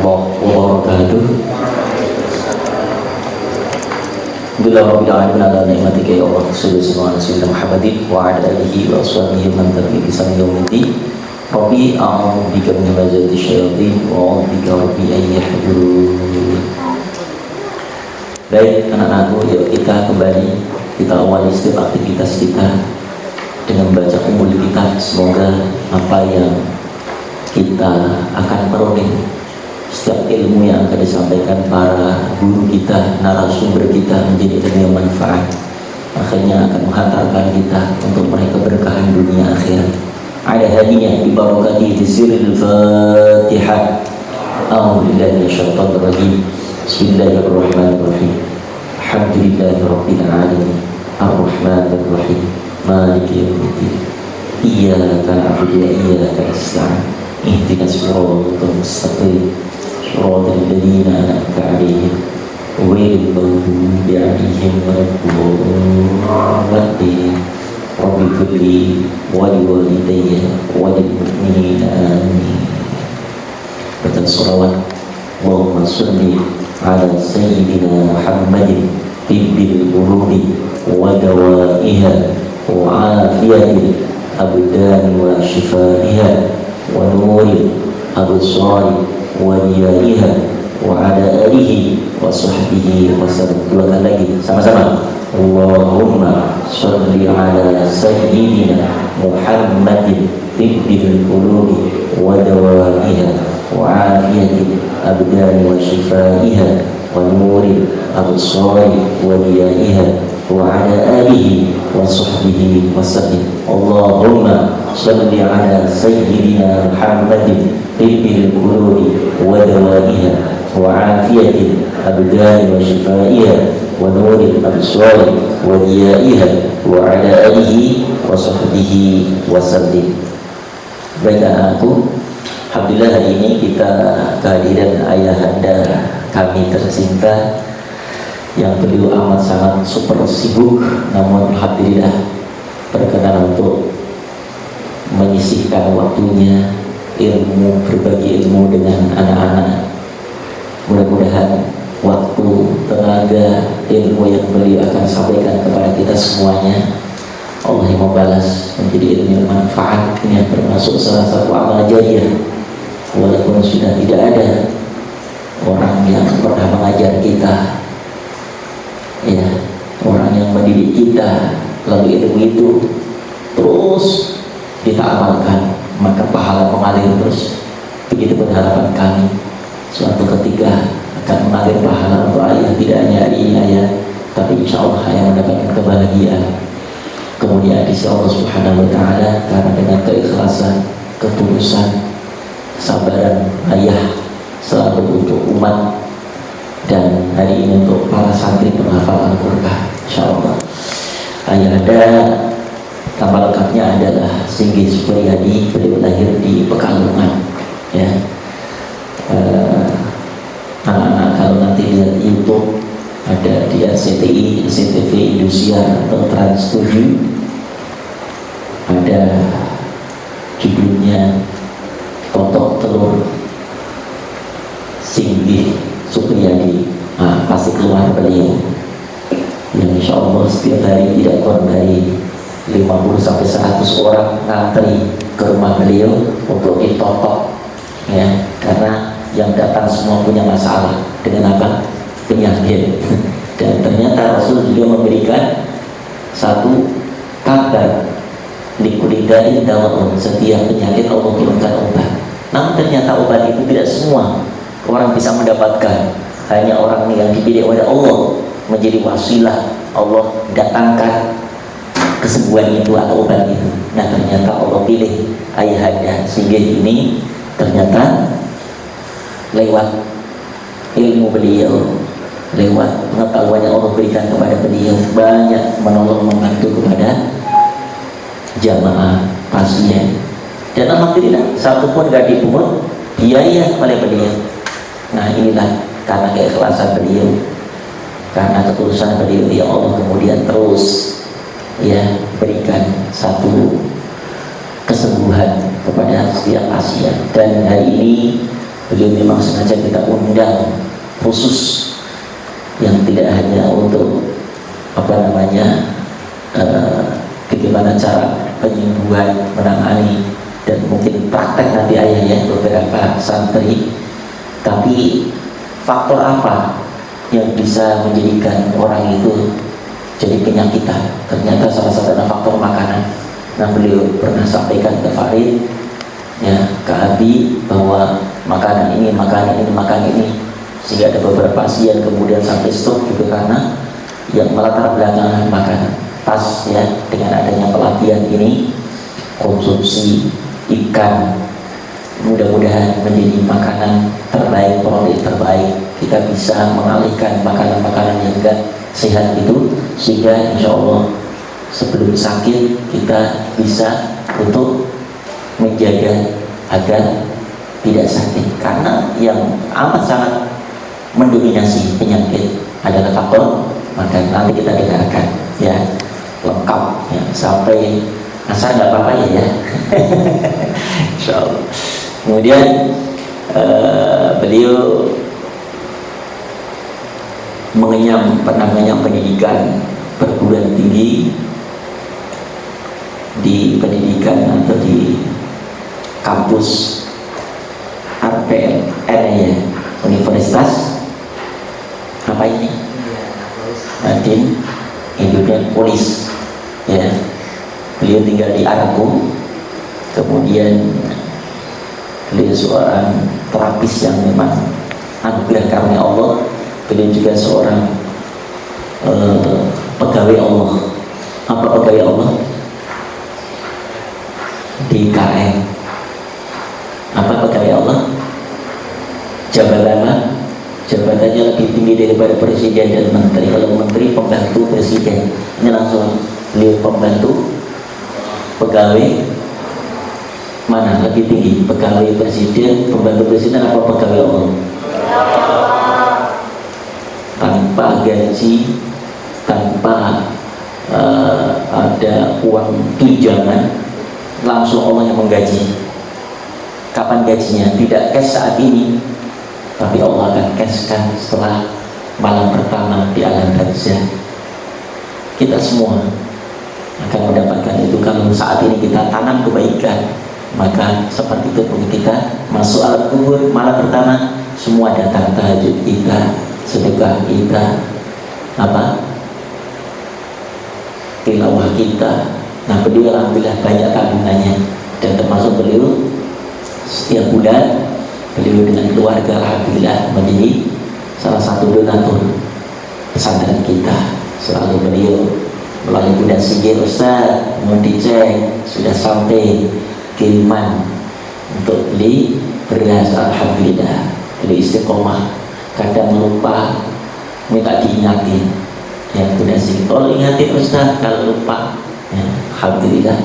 warahmatullahi wabarakatuh. Bila rabbil alamin ala ni'matika ya Allah sallallahu alaihi Muhammadin wa ala alihi wa ashabihi man tabi'a bi sanin yaumiddin. Rabbi a'udzu bika min hamazati syayatin wa a'udzu bika rabbi an yahdurun. Baik anak-anakku, yuk kita kembali kita awali setiap aktivitas kita dengan membaca umul kitab. Semoga apa yang kita akan peroleh, setiap ilmu yang akan disampaikan para guru kita, narasumber kita menjadi ilmu yang manfaat, akhirnya akan menghantarkan kita untuk meraih keberkahan dunia akhirat. Ada hadiah di barakati di sirril Fatihah. A'udzubillahi minasyaitonir rajim. Bismillahirrahmanirrahim. Alhamdulillahirabbil alamin. Arrahmanir rahim. Maliki yaumiddin. Iyyaka na'budu wa iyyaka nasta'in. Ihdinas siratal mustaqim. Siratal ladzina an'amta 'alaihim ghairil maghdubi 'alaihim waladdallin. Rabbi firli wa liwalidayya wa lil mu'minina amin. Baca shalawat. Allahumma shalli ala sayyidina Muhammadin tibbil qulubi wa dawaiha wa afiyatil abdani wa shifaiha wa nuril absari wa diyaiha wa ala alihi wa sahbihi wa sallam. Dua kali lagi sama-sama. Allahumma sholli ala sayyidina Muhammadin tibbil qulubi wa dawaiha wa afiyatil abdani wa shifaiha wa nuril absari wa diyaiha wa ala alihi wa sahbihi wa sallam. Allahumma sholli ala sayyidina Muhammadin tibbil qulubi wa dawaiha wa afiyatil abdani wa shifaiha wa nuril absari wa diyaiha wa ala alihi wa sahbihi wa sallam. Baik aku, alhamdulillah hari ini kita kehadiran ayahanda kami tercinta yang beliau amat sangat super sibuk, namun alhamdulillah berkenan untuk menyisihkan waktunya berbagi ilmu dengan anak-anak. Mudah-mudahan waktu, tenaga, ilmu yang beliau akan sampaikan kepada kita semuanya Allah yang membalas menjadi ilmu yang manfaat. Ini yang termasuk salah satu amal jariah, walaupun sudah tidak ada orang yang pernah mengajar kita, ya, orang yang mendidik kita, lalu ilmu itu terus kita amalkan, maka pahala mengalir terus. Begitu berharapan kami suatu ketika akan mengalir pahala untuk ayah, tidak hanya hari ini ayah, tapi insya Allah ayah mendapatkan kebahagiaan, kemudian di sisi Allah Subhanahu wa Ta'ala, karena dengan keikhlasan, ketulusan, kesabaran ayah selalu untuk umat, dan hari ini untuk para santri penghafal Al-Quran. Insya Allah ayah ada nama lengkapnya adalah Singgih Supriyadi. Beliau lahir di Pekalongan, ya. Anak-anak kalau nanti lihat YouTube ada di RCTI, SCTV, Indosiar atau Trans 7, ada judulnya Totok Telur Singgih Supriyadi. Nah, pasti keluar beliau yang insya Allah setiap hari tidak kurang dari 50-100 orang ngantri ke rumah beliau untuk ditotok, ya, karena yang datang semua punya masalah dengan apa? Penyakit. Dan ternyata Rasul juga memberikan satu kabar, likulidain dawaun, setiap penyakit Allah turunkan obat. Namun ternyata obat itu tidak semua orang bisa mendapatkan, hanya orang yang dipilih oleh Allah menjadi wasilah Allah datangkan kesembuhan itu atau obat itu. Nah ternyata Allah pilih ayahanda sehingga ini ternyata lewat ilmu beliau, lewat pengetahuan yang Allah berikan kepada beliau, banyak menolong membantu kepada jamaah pasien. Dan alhamdulillah satu pun gak dipungut biaya oleh beliau. Nah inilah karena keikhlasan beliau, karena ketulusan beliau, ya Allah kemudian terus, ya, berikan satu kesembuhan kepada setiap pasien. Dan hari ini Beliau memang sengaja kita undang khusus yang tidak hanya untuk bagaimana cara penyembuhan, menangani, dan mungkin praktek nanti ayah ya beberapa santri, tapi faktor apa yang bisa menjadikan orang itu jadi penyakitan? Ternyata salah satunya faktor makanan. Nah, beliau pernah sampaikan ke Farid, ya, ke Abi, bahwa makanan ini, sehingga ada beberapa pasien kemudian sampai stroke juga karena yang melatar belakangan makanan. Pas ya dengan adanya pelatihan ini, konsumsi ikan mudah-mudahan menjadi makanan terbaik, protein terbaik. Kita bisa mengalihkan makanan-makanan yang enggak sehat itu, sehingga insya Allah sebelum sakit kita bisa untuk menjaga agar tidak sakit. Karena yang amat sangat mendominasi penyakit adalah faktor makan. Nanti kita dengarkan ya lengkap ya, sampai asal nggak apa-apa ya. Insya Allah. Kemudian beliau pernah mengenyam pendidikan perguruan tinggi di pendidikan atau di kampus RPN ya, Universitas apa ini? Nadine Indonesia ya. Beliau tinggal di Argo, kemudian beliau seorang terapis yang memang anugerah karunia Allah. Beliau juga seorang pegawai Allah. Apa pegawai Allah? DKM. Apa pegawai Allah? Jabatannya lebih tinggi daripada presiden dan menteri. Kalau menteri pembantu presiden, ini langsung beliau pembantu. Pegawai mana lebih tinggi? Pegawai presiden, pembantu presiden, apa pegawai Allah? Tanpa gaji, tanpa ada uang tunjangan, langsung Allah yang menggaji. Kapan gajinya? Tidak cash saat ini, tapi Allah akan cashkan setelah malam pertama di alam barzah. Kita semua akan mendapatkan itu kalau saat ini kita tanam kebaikan. Maka seperti itu pun kita masuk alam kubur malam pertama, semua datang tahajud kita, sedekah kita, tilawah kita. Nah, beliau alhamdulillah banyak tabungannya, dan termasuk beliau setiap bulan beliau dengan keluarga alhamdulillah menjadi salah satu donatur pesantren kita. Selalu beliau melalui Bunda Sigir, Ustaz mau dicek sudah sampai kiriman untuk beli beras. Alhamdulillah beli istiqomah, kadang lupa minta diingatin yang Bunda Sigir, tolong ingatin Ustaz kalau lupa ya. Alhamdulillah,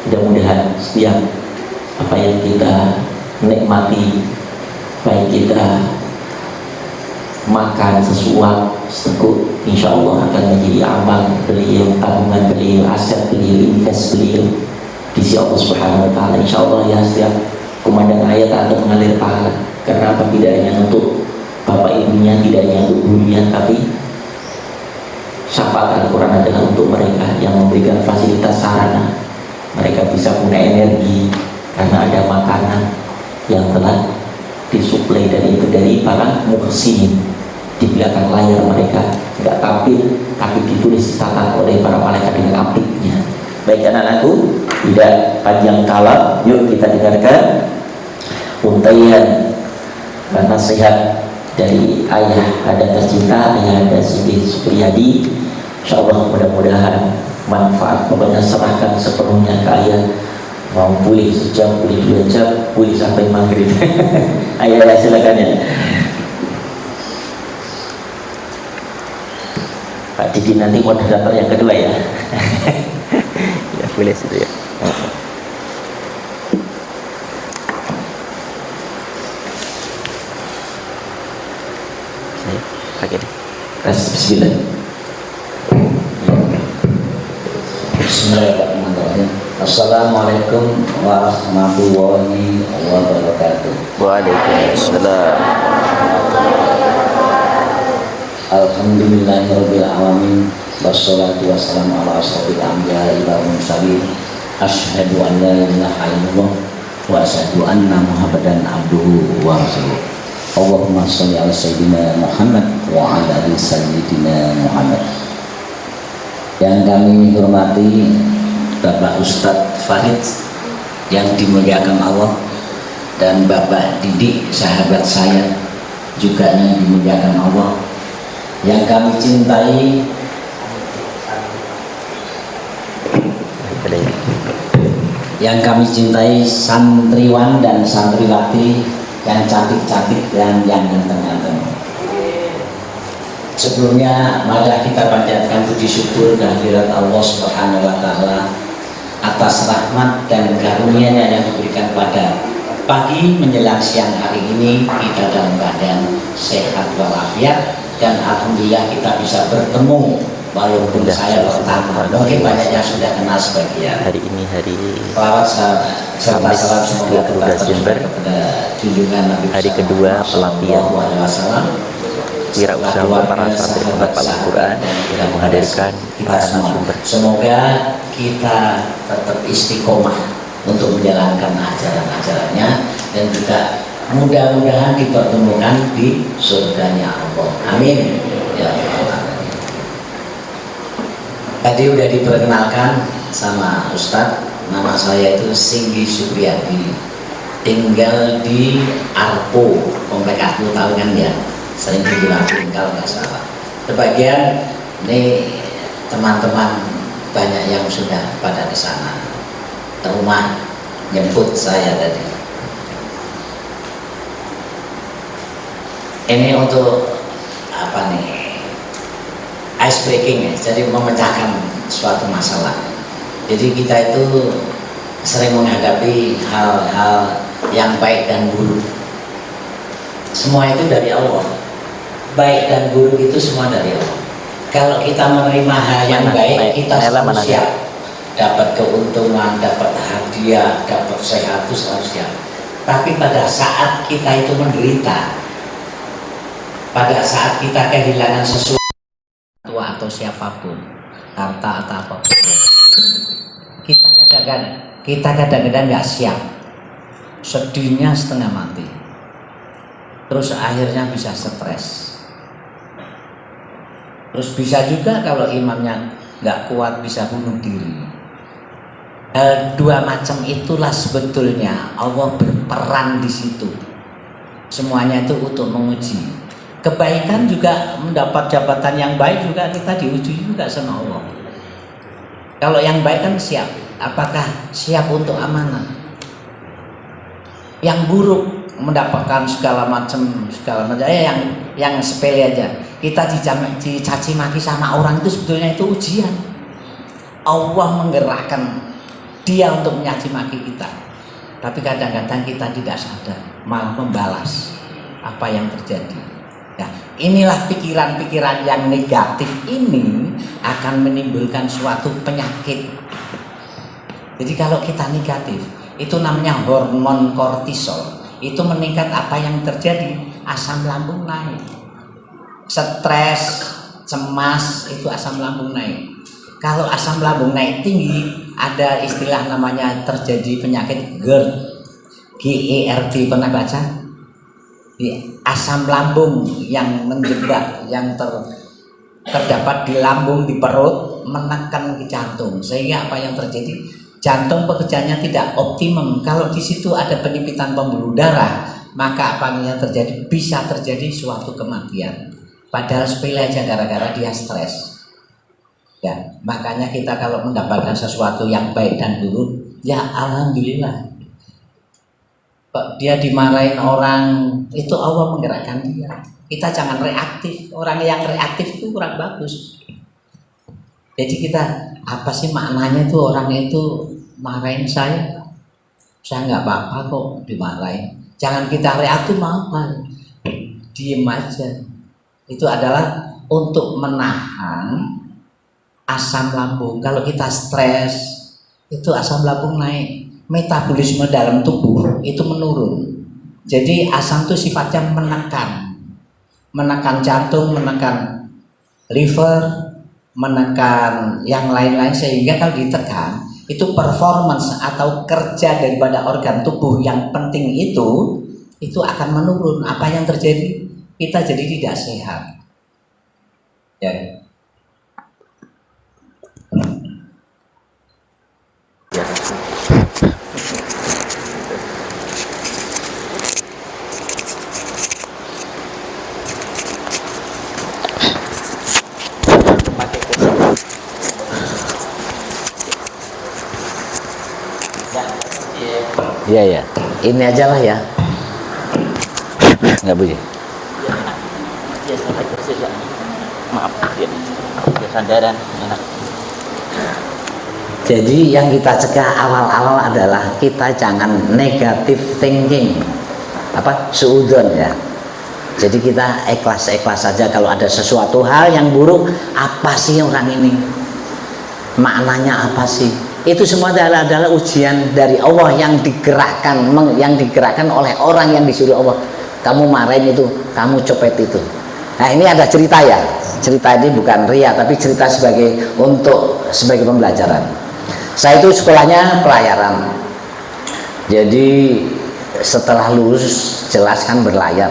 mudah-mudahan setiap apa yang kita nikmati, baik kita makan sesuatu seteguk, insya Allah akan menjadi amal beliau, tabungan beliau, aset beliau, invest beliau di sisi Allah Subhanahu wa Ta'ala. Insya Allah ya, setiap kumandang ayat akan mengalir pahala. Karena apa? Tidak hanya untuk bapak ibunya, tidak hanya untuk gurunya, tapi syafaat Al-Quran adalah untuk mereka yang memberikan fasilitas sarana. Mereka bisa punya energi karena ada makanan yang telah disuplai, dan itu dari para muhsinin. Di belakang layar mereka nggak tampil, tapi ditulis dicatat oleh para malaikat dengan apiknya. Baik anak-anakku, tidak panjang kalam, yuk kita dengarkan untaian nasihat dari ayah ada tercinta, ayah ada Siti Supriyadi. Insyaallah mudah-mudahan manfaat. Pokoknya serahkan sepenuhnya ke ayah. Mau pulih sejam, pulih 2 jam, pulih sampai maghrib. Ayo silakan ya. Pak Didi nanti moderator yang kedua ya. Ya boleh situ ya. Saya pakai deh. Bismillah. Bismillahirrahmanirrahim. Assalamualaikum warahmatullahi wabarakatuh. Waalaikumsalam. Alhamdulillahirabbil alamin wassalatu wassalamu ala asyrofil anbiya'i wal mursalin asyhadu an la ilaha illallah wa asyhadu anna muhammadan abduhu wa rasuluh. Allahumma sholli ala sayyidina Muhammad wa ala ali sayyidina Muhammad. Yang kami hormati Bapak Ustadz Farid yang dimuliakan Allah, dan Bapak Didik sahabat saya juga yang dimuliakan Allah, yang kami cintai, santriwan dan santriwati yang cantik-cantik dan yang ganteng-ganteng. Sebelumnya mari kita panjatkan puji syukur kehadirat Allah Subhanahu wa taala atas rahmat dan karunia-Nya yang diberikan pada pagi menjelang siang hari ini. Kita dalam keadaan sehat walafiat, dan alhamdulillah kita bisa bertemu walaupun saya pertama, mungkin banyak yang sudah kenal sebagian. Hari ini hari serta salam semoga tetap Desember, kepada junjungan Nabi hari kedua pelatihan wirausaha para santri pengembang Al-Quran yang menghadirkan para narasumber. Semoga kita tetap istiqomah untuk menjalankan ajaran-ajarannya, dan juga mudah-mudahan dipertemukan di surganya Allah. Amin ya Allah. Tadi udah diperkenalkan sama Ustadz, nama saya itu Singgi Supriyadi, tinggal di Arpo, Komplek Aku, tahu kan ya, sering dibilang kalau nggak salah. Sebagian ini teman-teman banyak yang sudah pada di sana, rumah jemput saya tadi. Ini untuk apa nih? Ice breaking ya, jadi memecahkan suatu masalah. Jadi kita itu sering menghadapi hal-hal yang baik dan buruk. Semua itu dari Allah. Baik dan buruk itu semua dari Allah. Kalau kita menerima hal yang baik, kita selalu siap. Dapat keuntungan, dapat hadiah, dapat sehat, itu selalu siap. Tapi pada saat kita itu menderita, pada saat kita kehilangan sesuatu atau siapapun, harta atau apapun, kita kadang-kadang nggak siap, sedihnya setengah mati, terus akhirnya bisa stres, terus bisa juga kalau imannya nggak kuat bisa bunuh diri. Dua macam itulah sebetulnya Allah berperan di situ. Semuanya itu untuk menguji. Kebaikan juga mendapat jabatan yang baik juga kita diuji juga sama Allah. Kalau yang baik kan siap, apakah siap untuk amanah? Yang buruk mendapatkan segala macam yang sepele aja. Kita dicaci maki sama orang itu sebetulnya itu ujian. Allah menggerakkan dia untuk mencaci maki kita. Tapi kadang-kadang kita tidak sadar, malah membalas apa yang terjadi. Nah, inilah pikiran-pikiran yang negatif ini akan menimbulkan suatu penyakit. Jadi kalau kita negatif, itu namanya hormon kortisol. Itu meningkat, apa yang terjadi? Asam lambung naik. Stres, cemas, itu asam lambung naik. Kalau asam lambung naik tinggi, ada istilah namanya terjadi penyakit GERD. GERD, pernah baca? Di asam lambung yang menjebak, yang terdapat di lambung, di perut, menekan ke jantung, sehingga apa yang terjadi? Jantung pekerjaannya tidak optimum. Kalau di situ ada penyempitan pembuluh darah, maka apa yang terjadi? Bisa terjadi suatu kematian. Padahal sepele aja gara-gara dia stres. Ya, makanya kita kalau mendapatkan sesuatu yang baik dan buruk, ya alhamdulillah. Dia dimarahin orang, itu Allah menggerakkan dia. Kita jangan reaktif. Orang yang reaktif itu kurang bagus. Jadi kita, apa sih maknanya itu orang itu marahin saya nggak apa-apa kok dimarahin. Jangan kita reaktif, apa, diem aja. Itu adalah untuk menahan asam lambung. Kalau kita stres, itu asam lambung naik, metabolisme dalam tubuh itu menurun. Jadi asam itu sifatnya menekan jantung, menekan liver, menekan yang lain-lain, sehingga kalau ditekan itu performance atau kerja daripada organ tubuh yang penting itu akan menurun. Apa yang terjadi? Kita jadi tidak sehat. Ya. Iya ya, ini aja lah ya. Nggak boleh. Maaf, ya. Sandaran enak. Jadi yang kita cegah awal-awal adalah kita jangan negative thinking, suudon ya. Jadi kita ikhlas-ikhlas saja kalau ada sesuatu hal yang buruk. Apa sih orang ini? Maknanya apa sih? Itu semua adalah ujian dari Allah yang digerakkan oleh orang yang disuruh Allah. Kamu marahin itu, kamu copet itu. Nah ini ada cerita ya. Cerita ini bukan ria, tapi cerita sebagai pembelajaran. Saya itu sekolahnya pelayaran. Jadi setelah lulus jelas kan berlayar.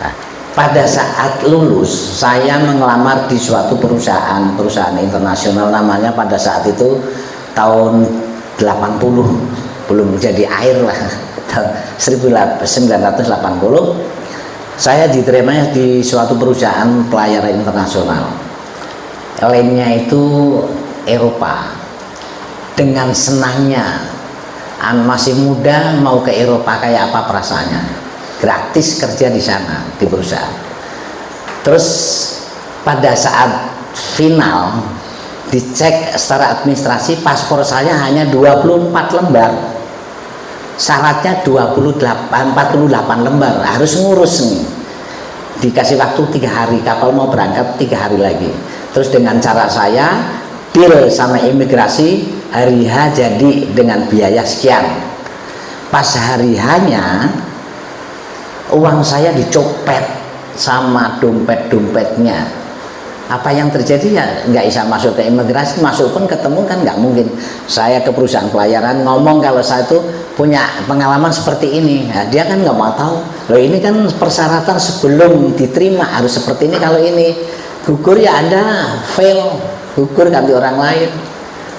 Nah, pada saat lulus saya mengelamar di suatu perusahaan internasional, namanya pada saat itu tahun 80, belum jadi air lah, 1980. Saya diterima di suatu perusahaan pelayaran internasional. Lainnya itu Eropa. Dengan senangnya, masih muda mau ke Eropa, kayak apa perasaannya? Gratis kerja di sana di perusahaan. Terus pada saat final dicek secara administrasi, paspor saya hanya 24 lembar. Syaratnya 48 lembar, harus ngurus nih. Dikasih waktu 3 hari, kapal mau berangkat 3 hari lagi. Terus dengan cara saya deal sama imigrasi, hari H jadi dengan biaya sekian. Pas hari H-nya uang saya dicopet sama dompetnya. Apa yang terjadi? Ya nggak bisa masuk ke imigrasi, masuk pun ketemu kan nggak mungkin. Saya ke perusahaan pelayaran ngomong kalau saya tuh punya pengalaman seperti ini. Nah, dia kan nggak mau tahu. Loh ini kan persyaratan sebelum diterima harus seperti ini. Kalau ini gugur ya Anda fail, gugur ganti orang lain.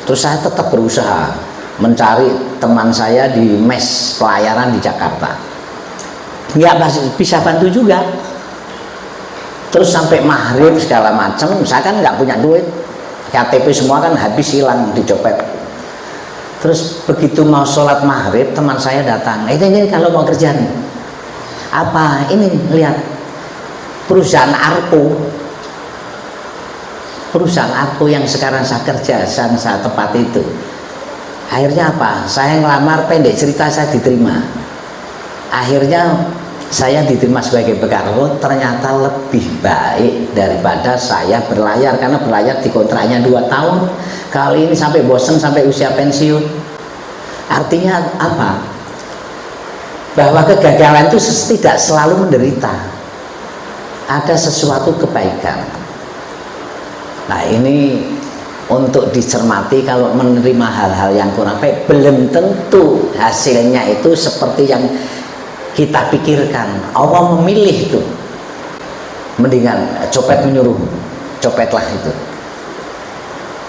Terus saya tetap berusaha mencari teman saya di mes pelayaran di Jakarta. Nggak bisa bantu juga. Terus sampai maghrib segala macam, saya kan nggak punya duit, KTP semua kan habis, hilang, dicopet. Terus begitu mau sholat maghrib, teman saya datang, ini kalau mau kerja nih, apa ini, lihat perusahaan Arko yang sekarang saya kerja, saya tempat itu. Akhirnya apa? Saya ngelamar, pendek cerita saya diterima. Akhirnya saya diterima sebagai pekarwo, ternyata lebih baik daripada saya berlayar, karena berlayar di kontraknya 2 tahun. Kali ini sampai bosan, sampai usia pensiun. Artinya apa? Bahwa kegagalan itu tidak selalu menderita, ada sesuatu kebaikan. Nah ini untuk dicermati. Kalau menerima hal-hal yang kurang baik, belum tentu hasilnya itu seperti yang kita pikirkan. Allah memilih itu. Mendingan copet menyuruh, copetlah itu.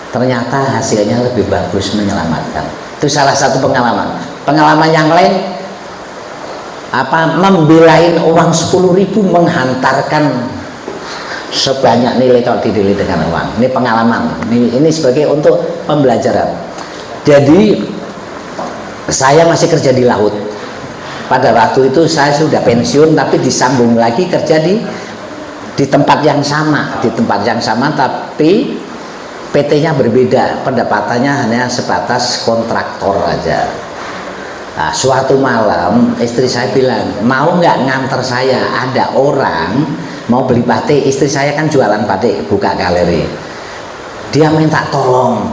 Ternyata hasilnya lebih bagus, menyelamatkan. Itu salah satu pengalaman. Pengalaman yang lain, membelain uang 10.000 menghantarkan sebanyak nilai kalau didilih dengan uang. Ini pengalaman. Ini sebagai untuk pembelajaran. Jadi saya masih kerja di laut. Pada waktu itu saya sudah pensiun, tapi disambung lagi kerja di tempat yang sama, tapi PT-nya berbeda, pendapatannya hanya sebatas kontraktor aja. Nah, suatu malam istri saya bilang, mau nggak nganter saya, ada orang mau beli batik. Istri saya kan jualan batik, buka galeri. Dia minta tolong,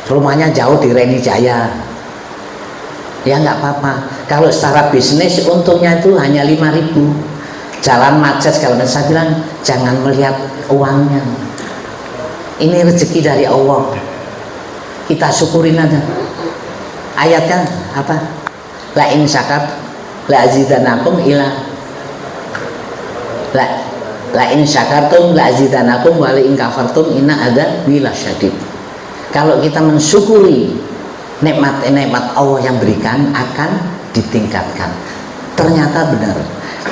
rumahnya jauh di Reni Jaya. ya nggak apa-apa. Kalau secara bisnis untungnya itu hanya 5.000, jalan macet segala macam. Saya bilang jangan melihat uangnya, ini rezeki dari Allah, kita syukurin aja. Ayatnya apa? La in syakar la azidanakum ila la in syakartum la azidanakum wa la in kafartum inna adzabi lasyadid. Kalau kita mensyukuri nikmat-nikmat Allah yang berikan akan ditingkatkan. Ternyata benar,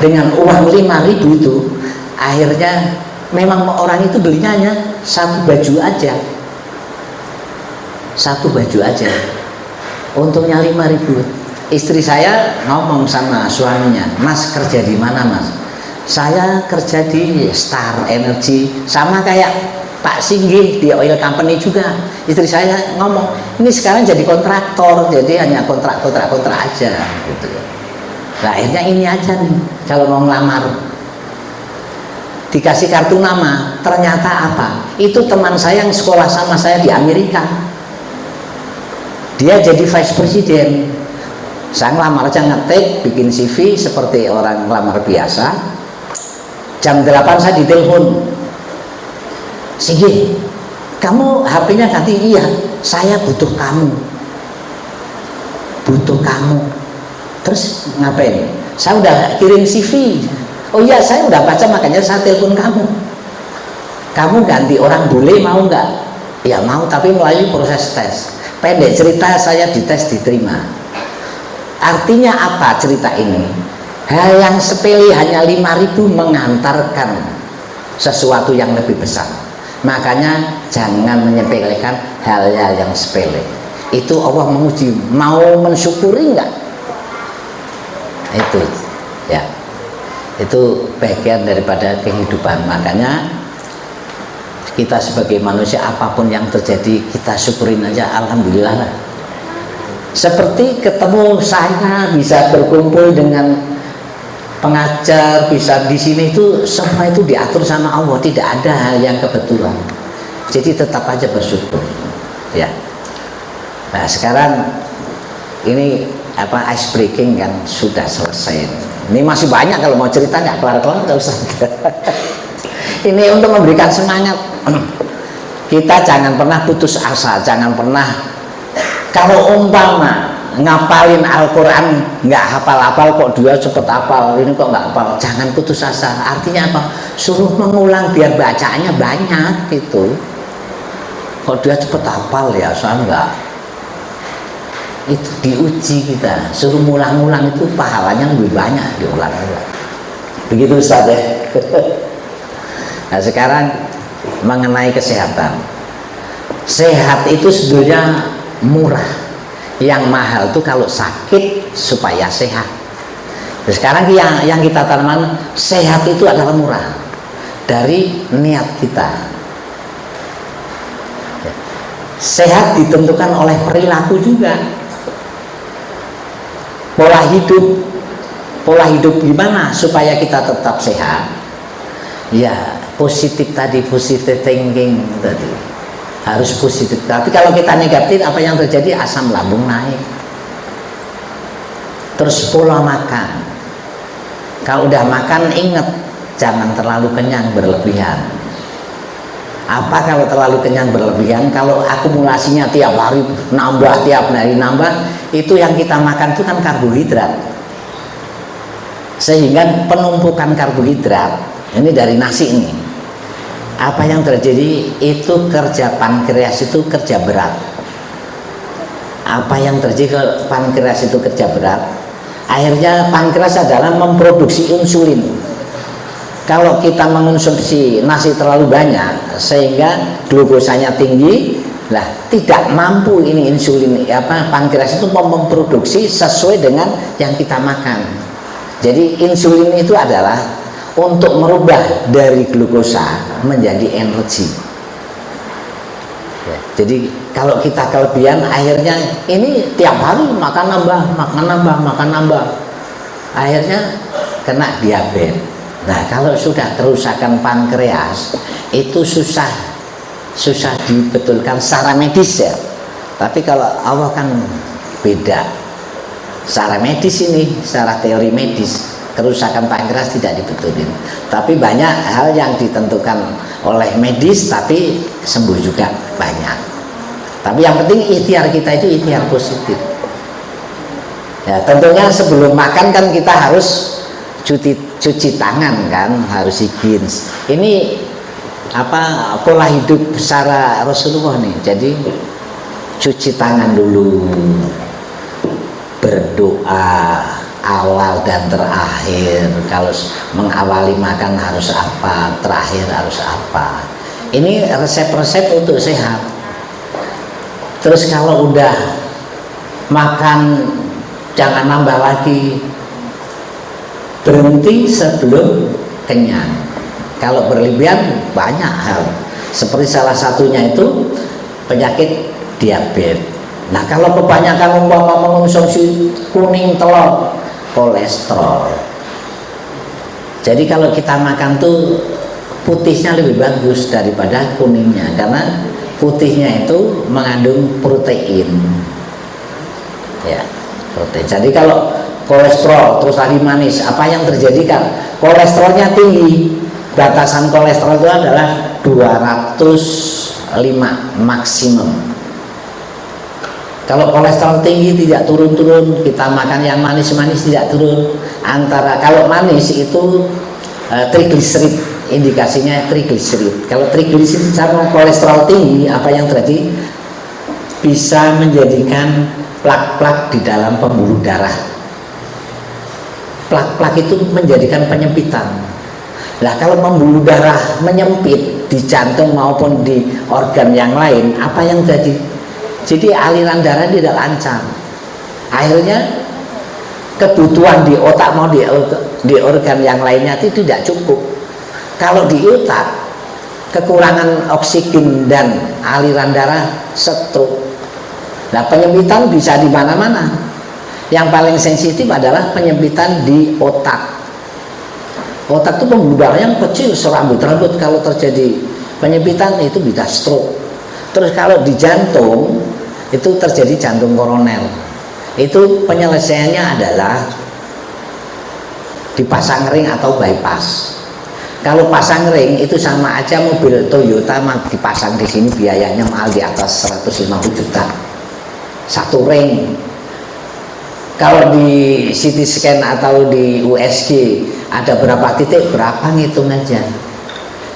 dengan uang 5.000 itu akhirnya memang orang itu belinya hanya satu baju aja, untungnya 5.000. Istri saya ngomong sama suaminya, Mas kerja di mana Mas? Saya kerja di Star Energy, sama kayak Pak Singgih di oil company juga. Istri saya ngomong, ini sekarang jadi kontraktor, jadi hanya kontrak aja gitu. Nah akhirnya ini aja nih, kalau mau ngelamar dikasih kartu nama, ternyata apa? Itu teman saya yang sekolah sama saya di Amerika, dia jadi vice president. Saya ngelamar aja, ngetik, bikin CV seperti orang ngelamar biasa. Jam 8 saya ditelepon, Singgih, kamu HP-nya ganti? Iya, saya butuh kamu. Terus ngapain? Saya udah kirim CV. Oh iya, saya udah baca, makanya saya telepon kamu. Kamu ganti orang boleh, mau nggak? Ya mau, tapi melalui proses tes. Pendek cerita, saya dites, diterima. Artinya apa cerita ini? Hal yang sepele hanya 5.000 mengantarkan sesuatu yang lebih besar. Makanya jangan menyepelekan hal-hal yang sepele. Itu Allah menguji, mau mensyukuri enggak? Itu ya. Itu bagian daripada kehidupan. Makanya kita sebagai manusia apapun yang terjadi kita syukurin aja, alhamdulillah lah. Seperti ketemu saya, bisa berkumpul dengan pengajar, bisa di sini, itu semua itu diatur sama Allah, tidak ada hal yang kebetulan. Jadi tetap aja bersyukur ya. Nah sekarang ini apa, ice breaking kan sudah selesai. Ini masih banyak, kalau mau cerita nggak kelar-kelar nggak usah. Ini untuk memberikan semangat. Kita jangan pernah putus asa, jangan pernah. Kalau umpama ngapalin Al-Quran nggak hafal-hafal, kok dia cepet hafal, ini kok nggak hafal, jangan putus asa. Artinya apa? Suruh mengulang biar bacaannya banyak gitu. Kok dia cepet hafal ya, soalnya enggak. Itu diuji kita, suruh ngulang-ngulang itu pahalanya lebih banyak diulang-ulang. Begitu Ustaz ya. Nah sekarang mengenai kesehatan. Sehat itu sebetulnya murah, yang mahal tuh kalau sakit supaya sehat. Nah, sekarang yang kita tanamkan, sehat itu adalah murah dari niat kita. Sehat ditentukan oleh perilaku juga, pola hidup gimana supaya kita tetap sehat? Ya positif tadi, positive thinking tadi. Harus positif. Tapi kalau kita negatif, apa yang terjadi? Asam lambung naik. Terus pola makan. Kalau udah makan, ingat jangan terlalu kenyang berlebihan. Apa kalau terlalu kenyang berlebihan? Kalau akumulasinya tiap hari nambah, tiap hari nambah, itu yang kita makan itu kan karbohidrat. Sehingga penumpukan karbohidrat ini dari nasi ini. Apa yang terjadi? Itu kerja pankreas itu kerja berat. Apa yang terjadi ke pankreas itu kerja berat? Akhirnya pankreas adalah memproduksi insulin. Kalau kita mengonsumsi nasi terlalu banyak sehingga glukosanya tinggi, lah tidak mampu ini insulin pankreas itu memproduksi sesuai dengan yang kita makan. Jadi insulin itu adalah untuk merubah dari glukosa menjadi energi. Ya, jadi kalau kita kelebihan, akhirnya ini tiap hari makan nambah, akhirnya kena diabetes. Nah kalau sudah kerusakan pankreas itu susah dibetulkan secara medis ya. Tapi kalau Allah kan beda. secara medis ini, secara teori medis kerusakan pankreas tidak dibetulin. Tapi banyak hal yang ditentukan oleh medis tapi sembuh juga banyak. Tapi yang penting ikhtiar kita itu ikhtiar positif. Ya, tentunya sebelum makan kan kita harus cuci tangan kan, harus higienis. Ini apa pola hidup secara Rasulullah nih. Jadi cuci tangan dulu, berdoa awal dan terakhir. Kalau mengawali makan harus apa, terakhir harus apa. Ini resep-resep untuk sehat. Terus kalau udah makan jangan nambah lagi, berhenti sebelum kenyang. Kalau berlebihan banyak hal, seperti salah satunya itu penyakit diabetes. Nah kalau kebanyakan mengonsumsi kuning telur, kolesterol. Jadi kalau kita makan tuh putihnya lebih bagus daripada kuningnya, karena putihnya itu mengandung protein. Ya, protein. Jadi kalau kolesterol terus tadi manis, apa yang terjadi kan? Kolesterolnya tinggi. Batasan kolesterol itu adalah 205 maksimum. Kalau kolesterol tinggi tidak turun-turun, kita makan yang manis-manis tidak turun. Antara kalau manis itu trigliserid, indikasinya trigliserid. Kalau trigliserid sama kolesterol tinggi, apa yang terjadi? Bisa menjadikan plak-plak di dalam pembuluh darah. Plak-plak itu menjadikan penyempitan. Nah kalau pembuluh darah menyempit di jantung maupun di organ yang lain, apa yang terjadi? Jadi aliran darah tidak lancar. Akhirnya kebutuhan di otak mau di organ yang lainnya itu tidak cukup. Kalau di otak kekurangan oksigen dan aliran darah, stroke. Nah penyempitan bisa di mana-mana. Yang paling sensitif adalah penyempitan di otak. Otak itu pembuluh darah yang kecil serambut-rambut. Kalau terjadi penyempitan itu bisa stroke. Terus kalau di jantung itu terjadi jantung koroner. Itu penyelesaiannya adalah dipasang ring atau bypass. Kalau pasang ring itu sama aja mobil Toyota dipasang di sini biayanya mahal di atas 150 juta. Satu ring. Kalau di CT scan atau di USG ada berapa titik, berapa ngitung aja.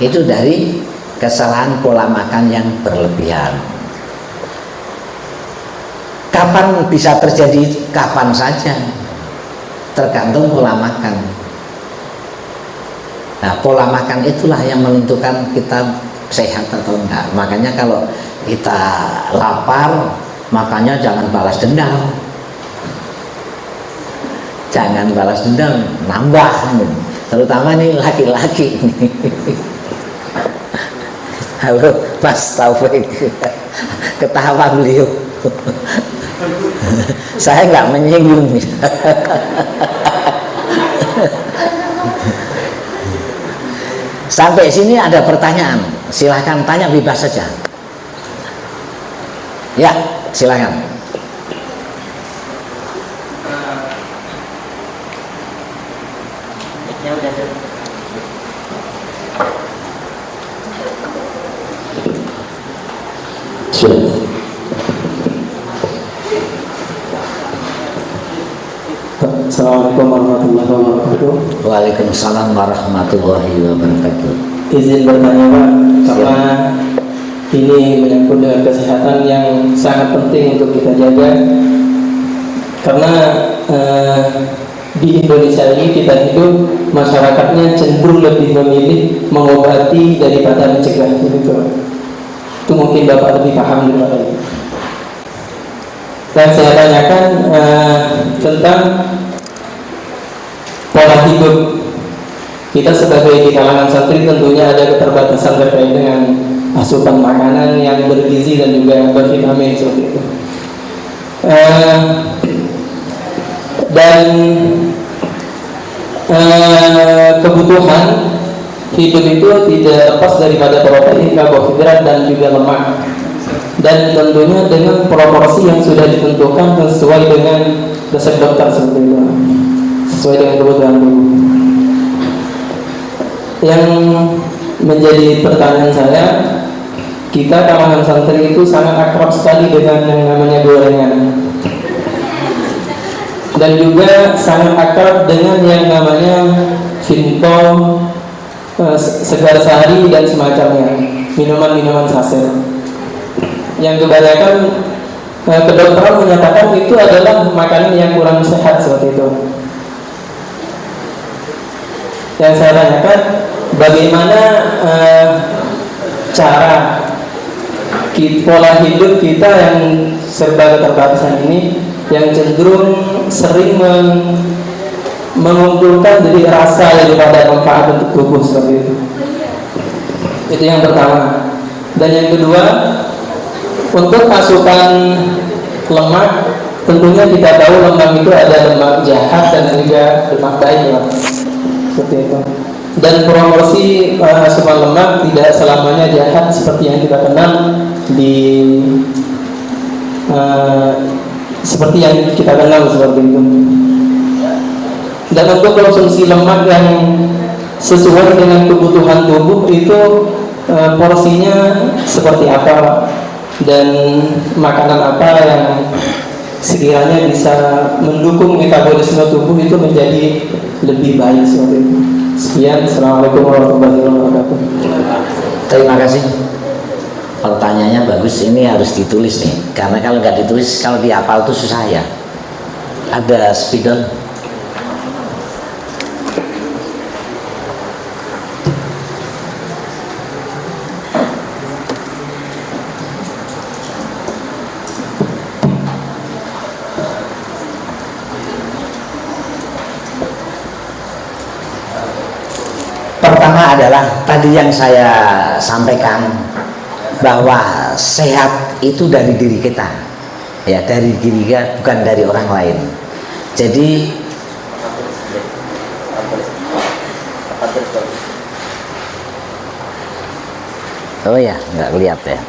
Itu dari kesalahan pola makan yang berlebihan. Kapan bisa terjadi? Kapan saja, tergantung pola makan. Nah pola makan itulah yang menentukan kita sehat atau enggak. Makanya kalau kita lapar, makanya jangan balas dendam. Jangan balas dendam, nambah. Terutama nih laki-laki. Halo Mas Taufik, ketawa beliau. Saya nggak menyinggung. Sampai sini ada pertanyaan, silahkan tanya bebas saja. Ya, silahkan. Assalamualaikum warahmatullahi wabarakatuh. Waalaikumsalam warahmatullahi wabarakatuh. Izin bertanya Pak, karena ini menyangkut dengan kesehatan yang sangat penting untuk kita jaga. Karena di Indonesia ini kita hidup, masyarakatnya cenderung lebih memilih mengobati daripada mencegah. Itu mungkin Bapak lebih paham daripada itu. Dan saya tanyakan tentang pola hidup kita sebagai di kalangan santri. Tentunya ada keterbatasan terkait dengan asupan makanan yang bergizi dan juga bervitamin seperti itu. Dan kebutuhan hidup itu tidak lepas daripada protein, karbohidrat dan juga lemak. Dan tentunya dengan proporsi yang sudah ditentukan sesuai dengan resep dokter seperti itu, sesuai dengan kebutuhan tubuh. Yang menjadi pertanyaan saya, kita kalangan santri itu sangat akrab sekali dengan yang namanya gorengan, dan juga sangat akrab dengan yang namanya Vinto, Segar Sari dan semacamnya, minuman-minuman saset yang kebanyakan kedokteran menyatakan itu adalah makanan yang kurang sehat seperti itu. Yang saya tanyakan, bagaimana cara pola hidup kita yang serba keterbatasan ini, yang cenderung sering mengumpulkan dari rasa daripada manfaat untuk tubuh seperti itu. Itu yang pertama. Dan yang kedua, untuk asupan lemak, tentunya kita tahu lemak itu ada lemak jahat dan juga lemak baik, seperti itu. Dan proporsi asupan lemak tidak selamanya jahat seperti yang kita kenal seperti yang kita kenal seperti itu. Dan untuk konsumsi lemak yang sesuai dengan kebutuhan tubuh itu porsinya seperti apa, dan makanan apa yang sekiranya bisa mendukung metabolisme tubuh itu menjadi lebih baik seperti itu. Sekian, Assalamualaikum warahmatullahi wabarakatuh. Terima kasih. Pertanyaannya bagus, ini harus ditulis nih, karena kalau nggak ditulis, kalau dihafal itu susah ya. Ada spidol. Pertama adalah tadi yang saya sampaikan, bahwa sehat itu dari diri kita, ya, dari diri kita, bukan dari orang lain. Jadi oh ya, nggak lihat ya.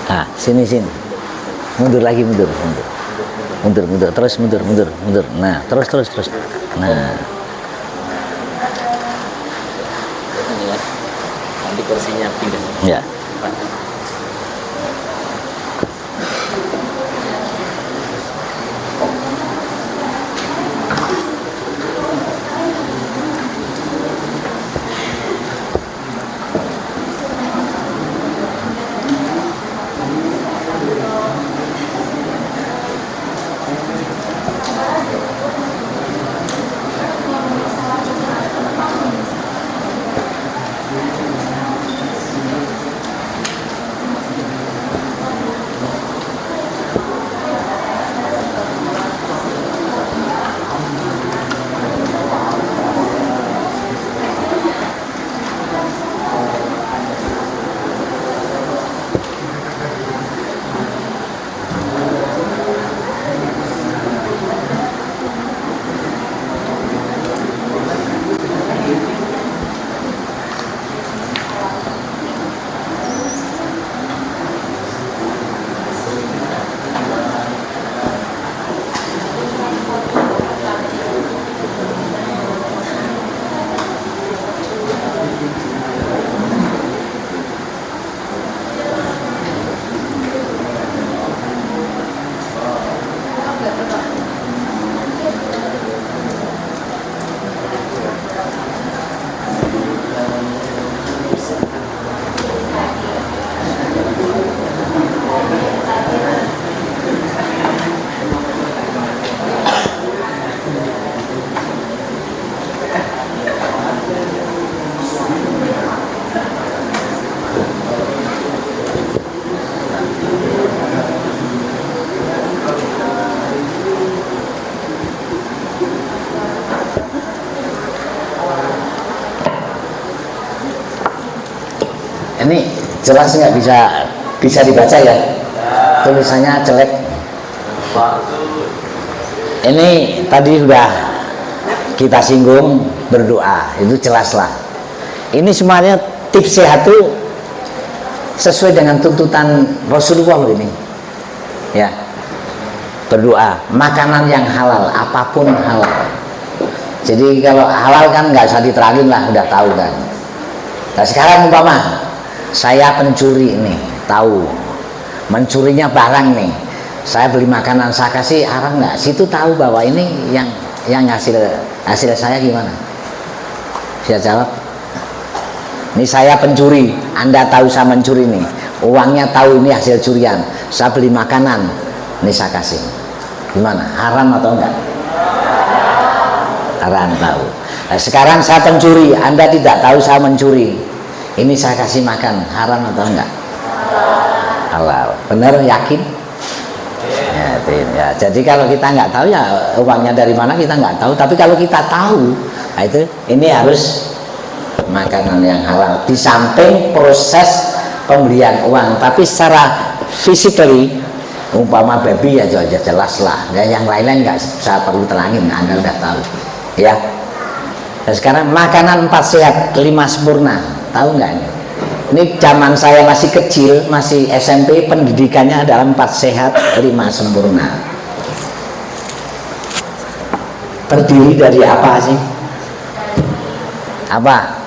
Ah, sini, mundur lagi, mundur, terus mundur. Nah, terus. Nah, Nanti kursinya pindah. ya. Ini jelas nggak bisa dibaca ya? Tulisannya jelek. Ini tadi sudah kita singgung, berdoa, itu jelas lah. Ini semuanya tips sehat tuh sesuai dengan tuntutan Rasulullah ini. Ya, berdoa makanan yang halal, apapun halal. Jadi kalau halal kan nggak usah diterangin lah, udah tahu kan. Nah sekarang umpama saya pencuri nih, tahu mencurinya barang nih, saya beli makanan saya kasih haram nggak? Situ tahu bahwa ini yang hasil saya gimana? Bisa jawab? Ini saya pencuri, Anda tahu saya mencuri nih, uangnya tahu ini hasil curian, saya beli makanan, ini saya kasih, gimana? Haram atau enggak? Haram tahu. Nah, sekarang saya pencuri, Anda tidak tahu saya mencuri, ini saya kasih makan, haram atau enggak? Halal. Benar, yakin? Ya, jadi kalau kita nggak tahu ya uangnya dari mana kita nggak tahu. Tapi kalau kita tahu, nah itu ini harus makanan yang halal. Di samping proses pembelian uang, tapi secara physically, umpama baby ya jelas lah. Ya, yang lain-lain nggak saya perlu terangin, Anda udah tahu. Ya. Nah, sekarang makanan 4 sehat 5 sempurna, tahu nggak ini? Ini zaman saya masih kecil, masih SMP, pendidikannya adalah 4 sehat 5 sempurna. Terdiri dari apa sih? Apa?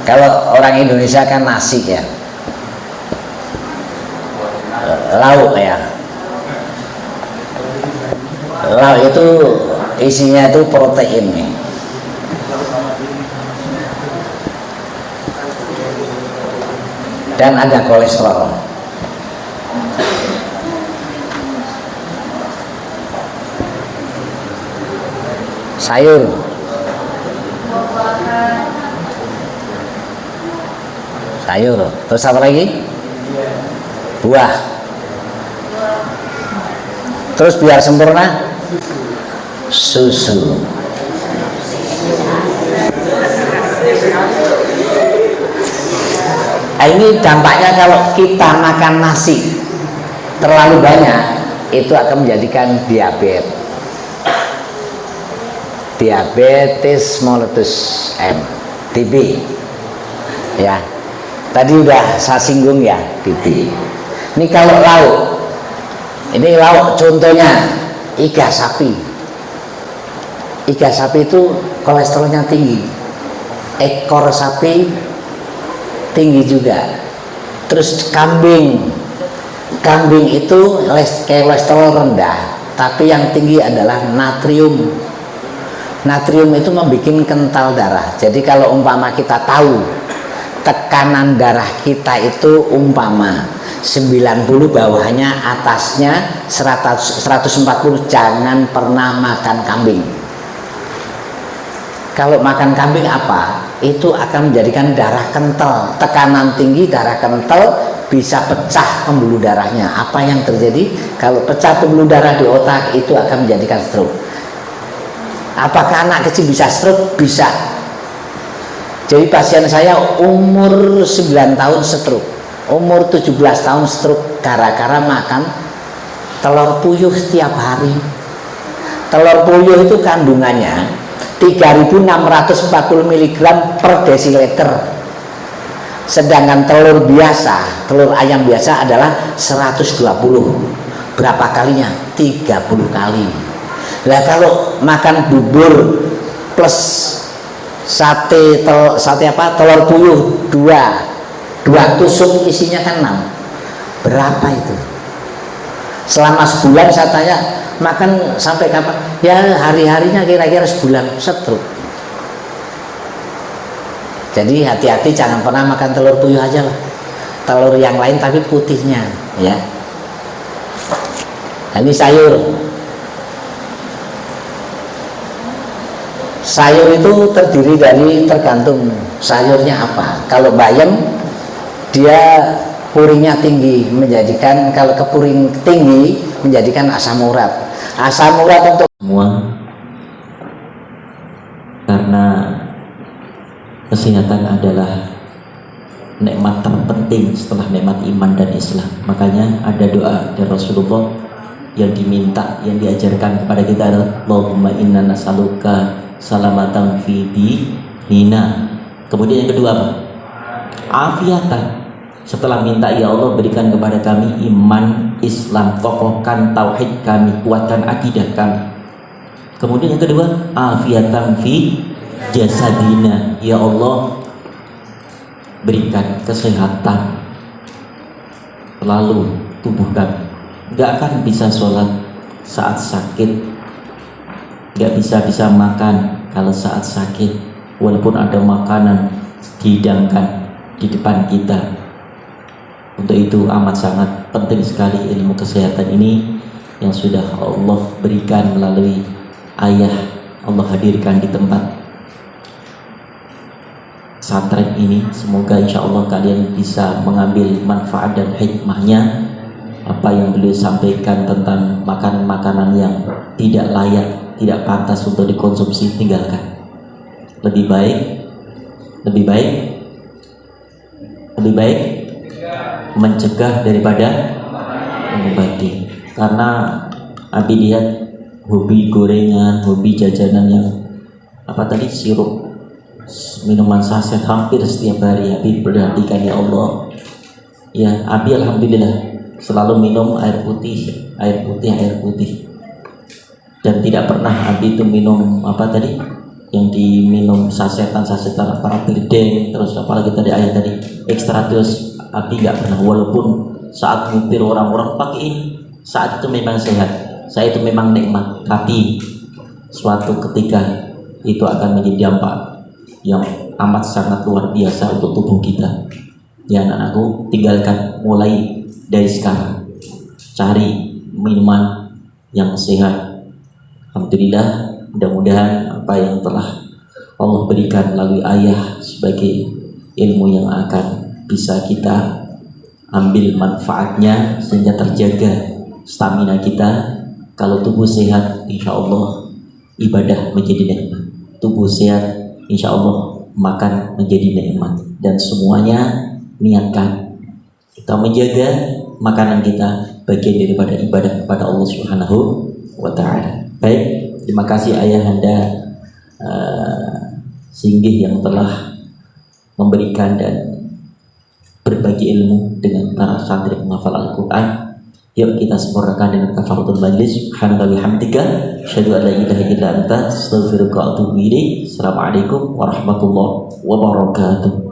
Kalau orang Indonesia kan nasi ya, lauk ya. Lauk itu isinya itu protein nih. Dan ada kolesterol. Sayur, terus apa lagi? Buah. Terus biar sempurna, susu. Nah, ini dampaknya kalau kita makan nasi terlalu banyak, itu akan menjadikan diabetes mellitus M, TB. Ya, tadi udah saya singgung ya, TB. Ini kalau lauk, ini lauk contohnya iga sapi. Iga sapi itu kolesterolnya tinggi, ekor sapi tinggi juga. Terus kambing itu kolesterol rendah, tapi yang tinggi adalah natrium. Natrium itu membuat kental darah. Jadi kalau umpama kita tahu tekanan darah kita itu umpama 90, bawahnya, atasnya 140, jangan pernah makan kambing. Kalau makan kambing apa? Itu akan menjadikan darah kental. Tekanan tinggi, darah kental, bisa pecah pembuluh darahnya. Apa yang terjadi? Kalau pecah pembuluh darah di otak, itu akan menjadikan stroke. Apakah anak kecil bisa stroke? Bisa. Jadi pasien saya umur 9 tahun stroke, umur 17 tahun stroke, gara-gara makan telur puyuh setiap hari. Telur puyuh itu kandungannya 3.640 mg per desiliter. Sedangkan telur biasa, telur ayam biasa adalah 120. Berapa kalinya? 30 kali. Lah kalau makan bubur plus telur puyuh 2 tusuk isinya kan 6. Berapa itu? Selama sebulan saya tanya, makan sampai kapan? Ya hari-harinya kira-kira sebulan, stroke. Jadi hati-hati, jangan pernah makan telur puyuh aja lah. Telur yang lain tapi putihnya, ya. Nah, ini sayur. Sayur itu terdiri dari, tergantung sayurnya apa. Kalau bayam dia puringnya tinggi, menjadikan, kalau kepuring tinggi menjadikan asam urat. Asam urat untuk semua, karena kesehatan adalah nikmat terpenting setelah nikmat iman dan Islam. Makanya ada doa dari Rasulullah yang diminta, yang diajarkan kepada kita adalah Allahumma inna nas'aluka salamatan fi dinina. Kemudian yang kedua apa? Afiatan Setelah minta, ya Allah berikan kepada kami iman, Islam, kokohkan tauhid kami, kuatkan akidah kami. Kemudian yang kedua, afiatan fi jasadina, ya Allah berikan kesehatan selalu tubuh kami. Gak akan bisa sholat saat sakit, gak bisa makan kalau saat sakit, walaupun ada makanan dihidangkan di depan kita. Untuk itu amat sangat penting sekali ilmu kesehatan ini yang sudah Allah berikan melalui ayah, Allah hadirkan di tempat pesantren ini. Semoga insya Allah kalian bisa mengambil manfaat dan hikmahnya. Apa yang beliau sampaikan tentang makanan-makanan yang tidak layak, tidak pantas untuk dikonsumsi, tinggalkan. Lebih baik mencegah daripada mengobati. Karena Abi lihat hobi gorengan, hobi jajanan yang sirup, minuman saset hampir setiap hari. Abi perhatikan, ya Allah. Ya, Abi alhamdulillah selalu minum air putih, dan tidak pernah Abi itu minum yang diminum sasetan para birdeng, terus apalagi tadi air tadi ekstra dos. Abi nggak pernah, walaupun saat ngupir orang-orang pakai ini, saat itu memang sehat, saya itu memang nikmat, tapi suatu ketika itu akan menjadi dampak yang amat sangat luar biasa untuk tubuh kita. Ya anak-anakku, tinggalkan mulai dari sekarang, cari minuman yang sehat. Alhamdulillah, mudah-mudahan apa yang telah Allah berikan melalui ayah sebagai ilmu yang akan bisa kita ambil manfaatnya sehingga terjaga stamina kita. Kalau tubuh sehat, insya Allah ibadah menjadi nikmat. Tubuh sehat, insya Allah makan menjadi nikmat. Dan semuanya niatkan kita menjaga makanan kita, bagian daripada ibadah kepada Allah Subhanahu wa Ta'ala. Baik, terima kasih ayahanda Singgih yang telah memberikan dan berbagi ilmu dengan para santri penghafal Al-Quran. Yuk kita sempurnakan dengan kafaratul majlis. Subhanallah bihamdika, asyhadu an la ilaha illa anta, astaghfiruka wa atubu ilaik. Assalamualaikum warahmatullahi wabarakatuh.